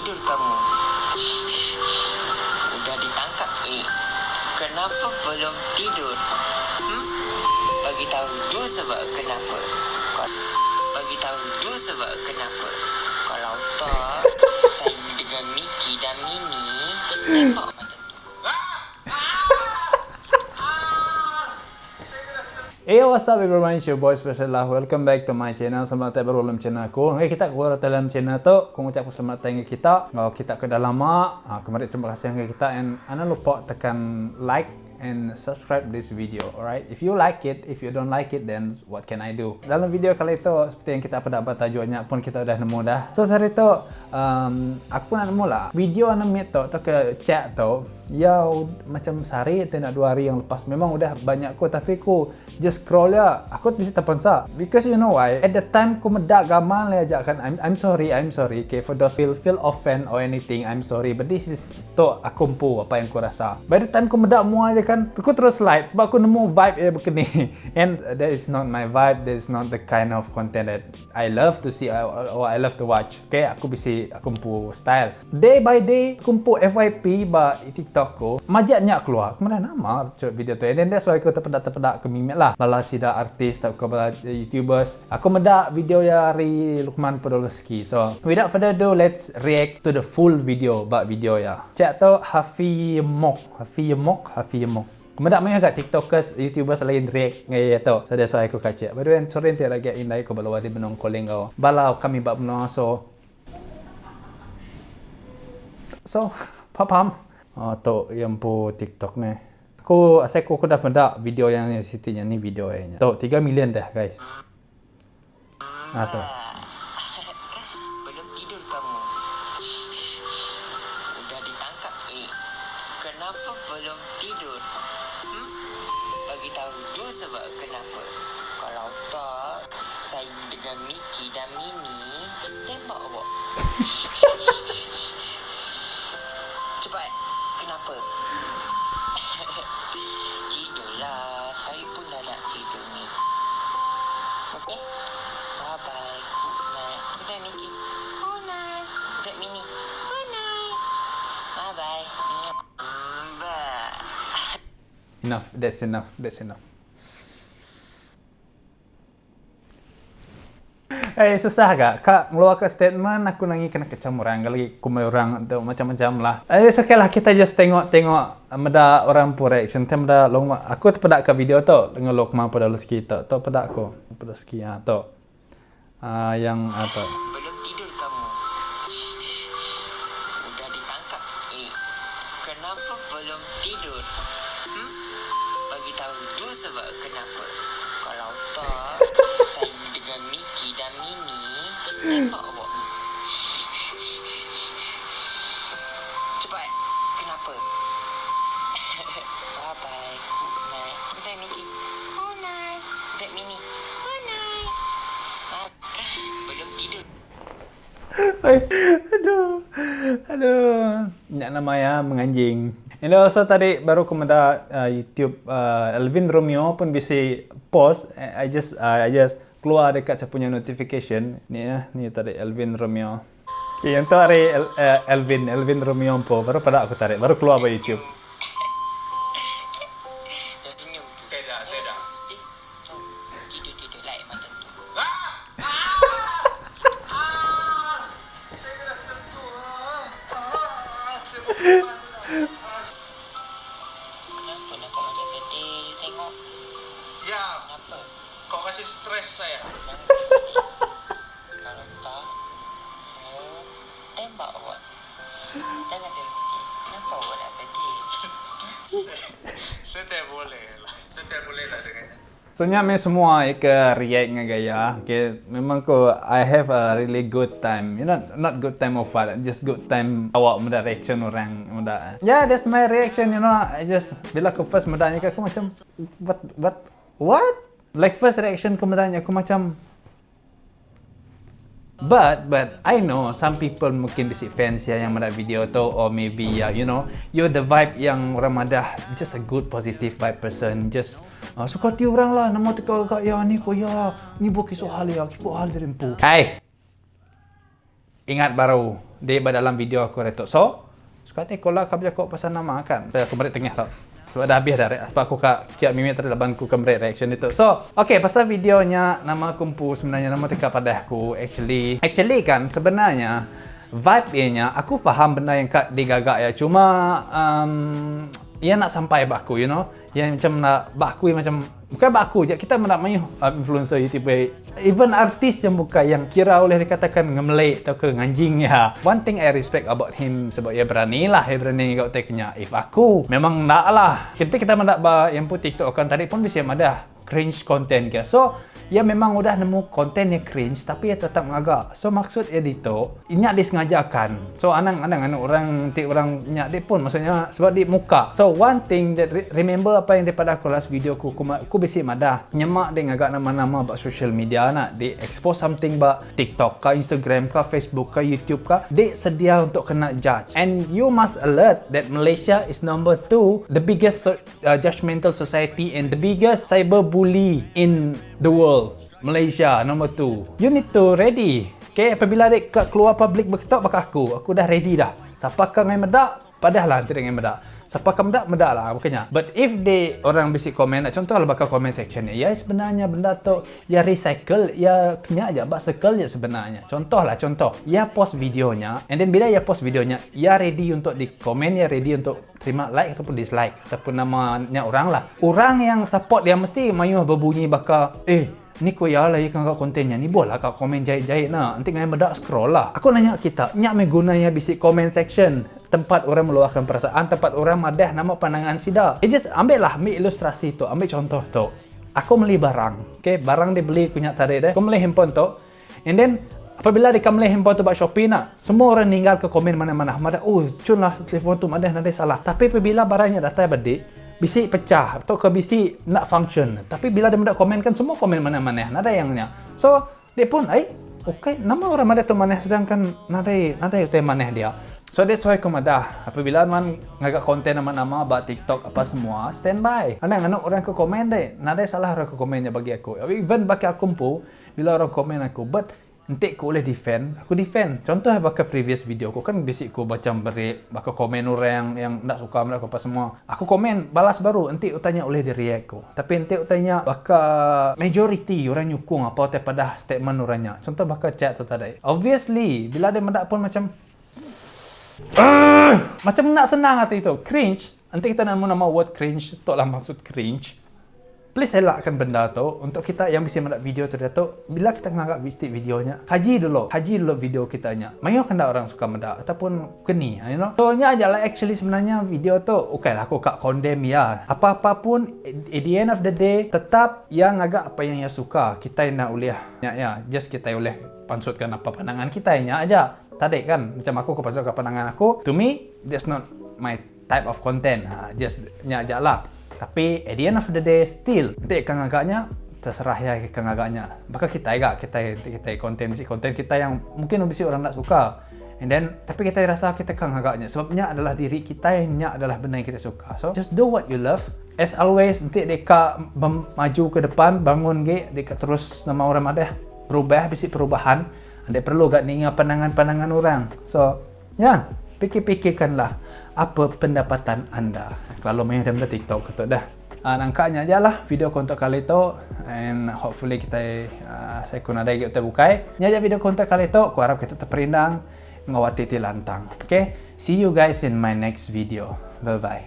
tidur kamu? Udah ditangkap ini. Kenapa belum tidur? Bagi tahu dulu sebab kenapa. Bagi tahu dulu sebab kenapa. Kalau tak, saya dengan Miki dan Mini tembak macam tu. Hey, what's up everyone? It's your boy Special lah. Welcome back to my channel. Selamat datang baru dalam channel aku. Hey, kita keluar dalam channel tu. Aku ucapkan selamat datang kita. Kalau kita ke dalam lama, kemarin terima kasih dengan kita. And jangan lupa tekan like and subscribe this video. Alright? If you like it, if you don't like it, then what can I do? Dalam video kali itu, seperti yang kita pada tajuknya pun kita udah nemu dah. So hari itu, aku nak nemu lah video animate tu ke chat tu. Ya macam sehari atau nak 2 hari yang lepas memang udah banyak ko, tapi aku just scroll ya aku bisa terpensa because you know why, at the time aku medak gamal ya aja kan. I'm sorry okay, for those feel offend or anything, I'm sorry, but this is to aku empu apa yang aku rasa. By the time aku medak mua aja kan, aku terus slide sebab aku nemu vibe ya begini. And that is not my vibe, that is not the kind of content that I love to see or I love to watch. Okay, aku empu style day by day, aku empu FYP ba TikTok ko majaknya keluar kemana nama video tu. And then that's why aku terpedak ke mimik lah bala sida artis tak ke bala YouTubers. Aku medak video ya hari Lukman Podolski. So without further ado, let's react to the full video bak video ya cak tu Hafi Yemok. Kemudian main agak TikTokers, YouTubers lain react ngaya tu. So that's why aku kacak. By the way, sorry nanti lagi indai ko bala wadi benong calling kau. Bala kami bak benong so paham. Tu yang po TikTok ni. Aku dah pernah video yang sitinya ni video nya. Tu 3 million dah guys. Tu. Belum tidur kamu? Udah ditangkap ini. Kenapa belum tidur? Bagi tahu dulu sebab kenapa. Kalau tak, saya dengan Miki dan Mini tembak awak. Cepat. Kenapa? Tidurlah. Saya pun dah nak tidur ni. Okey? Bye-bye. Good night. Good night, Miki. Good night. Good night, Mini. Good night. Bye-bye. Bye. Enough. That's enough. Susah gak? Kak ngeluarkan statement aku nangi kena kecam orang kali kumai orang tu macam-macam lah. Sekali lah kita just tengok meda orang pun reaction tem meda long aku terpedak ke video tu dengan Lukman Podolski tu pedak aku Podolski tu yang tu Belum tidur kamu? Udah ditangkap ini. Kenapa belum tidur? Bagi tahu dulu sebab kenapa. Kalau tak, saya dengan Miki dan Mini tembak awak. Cepat. Kenapa? Bye-bye. Good night. Good night, Miki. Good night. Good night, Mini. Good night. Belum tidur. Aduh nak nama ya menganjing. And also tadi baru aku menda YouTube Elvin Romeo pun bisa post. I just keluar dekat saya punya notification ni ya, ni tadi Elvin Romeo. Okay, yang tu hari Elvin Romeo po baru pada aku tarik, baru keluar dari YouTube. Dah senyum tu. Tidak. Tidur like macam tu. Saya kena sentuh. Kenapa nampak macam sedih? Tengok. Ya, Kenapa? kau kasih stres saya. Jangan sedih. Kalau tak, saya tembak awak. Jangan sedih. Kenapa awak nak sedih? Saya tak boleh lah. Saya tak boleh lah dengannya. Soalnya memang semua ke react dengan gaya. Okay, memang ko I have a really good time. You know, not good time of fun, just good time awak muda reaction orang muda. Yeah, that's my reaction. You know, I just bila aku first mudanya aku macam what? Like first reaction aku mudanya aku macam. But I know some people mungkin bisi fans ya yang mada video tu, or maybe ya you know you're the vibe yang orang mada just a good positive vibe person, just suka ti orang lah nama teka kak ya ni ko ya ni buki sohal ya kipo hal jerimpu. Hai, ingat baru di dalam video aku retok. So, sekarang kalau kau bercakap pasal nama kan, aku beri tengah tau. Sebab dah habis dah, sebab aku kiat mimik tadi laban aku kembali reaction itu. So, okay, pasal videonya nama kumpu sebenarnya nama teka pada aku. Actually kan sebenarnya vibe-nya aku faham benda yang kak digagak ya. Cuma ia nak sampai baku, you know. Yang macam nak baku macam bukan baku je. Kita nak main influencer YouTube. Even artis yang bukan yang kira oleh dikatakan ngemelek atau ke nganjing ya. One thing I respect about him sebab ia berani kau teknya. If aku memang nak lah. Kita nak yang putih TikTok kan tadi pun bisa ada cringe content ke. So, ia memang udah nemu konten yang cringe tapi ia tetap ngagak. So, maksud ia itu, inyak disengajakan. So, orang inyak dia pun maksudnya sebab di muka. So, one thing that remember apa yang daripada aku last video aku bisi madah nyemak dia ngagak nama-nama bak social media nak di expose something bak TikTok ka, Instagram ka, Facebook ka, YouTube ka, dia sedia untuk kena judge. And you must alert that Malaysia is number 2, the biggest judgmental society and the biggest cyberbully in the world. Malaysia number 2. You need to ready. Okay, apabila dia keluar public berketok bak aku dah ready dah. Siapa kau ngai medak, padahlah tidak ngai medak. Siapa kau medak lah bukannya. But if they orang bisi komen, contohlah bakal komen section ya sebenarnya benda tu ya recycle, ya kena aja bak circle ya sebenarnya. Contoh, ya post videonya and then bila ya post videonya, ya ready untuk di komen, ya ready untuk terima like ataupun dislike ataupun namanya orang lah. Orang yang support dia mesti mayuh berbunyi bakal ni ko ya lah ikan kontennya ni boleh kau komen jahit-jahit nak nanti ngai medak scroll lah. Aku nanya kita nyak me gunanya bisi comment section, tempat orang meluahkan perasaan, tempat orang madah nama pandangan sida. Just ambil lah ilustrasi tu, ambil contoh tu. Aku beli barang, okay, barang dia beli punya tarik dia. Aku beli handphone tu and then apabila dia beli handphone tu buat Shopee nak, semua orang tinggal ke komen mana-mana madah, cun lah telefon tu madah nanti salah. Tapi apabila barangnya datang bedik bisi pecah atau ke bisi nak function. Tapi bila dia mendak komen kan semua komen mana-mana, nada yangnya. So, dia pun okay, nama orang mana tu maneh sedangkan nada itu maneh dia. So that's why kumadah. Apabila man ngagak konten nama-nama ba TikTok apa semua, standby. Anak orang ke komen deh. Nada salah orang ke komennya bagi aku. Even bagi aku pun bila orang komen aku, but nanti aku boleh defend, aku defend. Contoh bakal previous video aku kan basic aku baca beri, bakal komen orang yang tak suka mereka apa semua. Aku komen balas baru, nanti utanya oleh di react aku. Tapi nanti utanya bakal majority orang nyukung apa daripada statement orangnya. Contoh bakal chat tu tadi. Obviously, bila dia mendak pun macam macam nak senang hati itu. Cringe. Nanti kita nama word cringe, tu lah maksud cringe. Please elakkan benda tu untuk kita yang bisa mendak video tu dia tu. Bila kita ngagak visit videonya, kaji dulu video kitanya. Mayo kena orang suka mendak ataupun keni, you know. So nya aja lah actually sebenarnya video tu okay lah aku kak condemn ya. Apa-apa pun at the end of the day tetap yang ngagak apa yang ia suka. Kita nak ulih ya just kita ulih pansutkan apa pandangan kita nya aja. Tadi kan macam aku pansutkan pandangan aku. To me that's not my type of content. Just nya aja lah. Tapi at the end of the day still nanti kang agaknya terserah ya kang agaknya. Maka kita konten kita yang mungkin bisa orang tak suka. And then tapi kita rasa kita kang agaknya sebabnya adalah diri kita yang adalah benda yang kita suka. So just do what you love. As always nanti deka maju ke depan bangun deka terus nama orang ada berubah bisi perubahan. Anda perlu gak ninga pandangan-pandangan orang. So ya pikir-pikirkanlah apa pendapatan anda. Kalau main dalam TikTok ketuk dah. Nangkanya aja lah video kontak kali itu and hopefully kita saya kuna ada kita bukai. Nyaja video kontak kali itu ku harap kita terperindang ngawati tilantang. Okay? See you guys in my next video. Bye bye.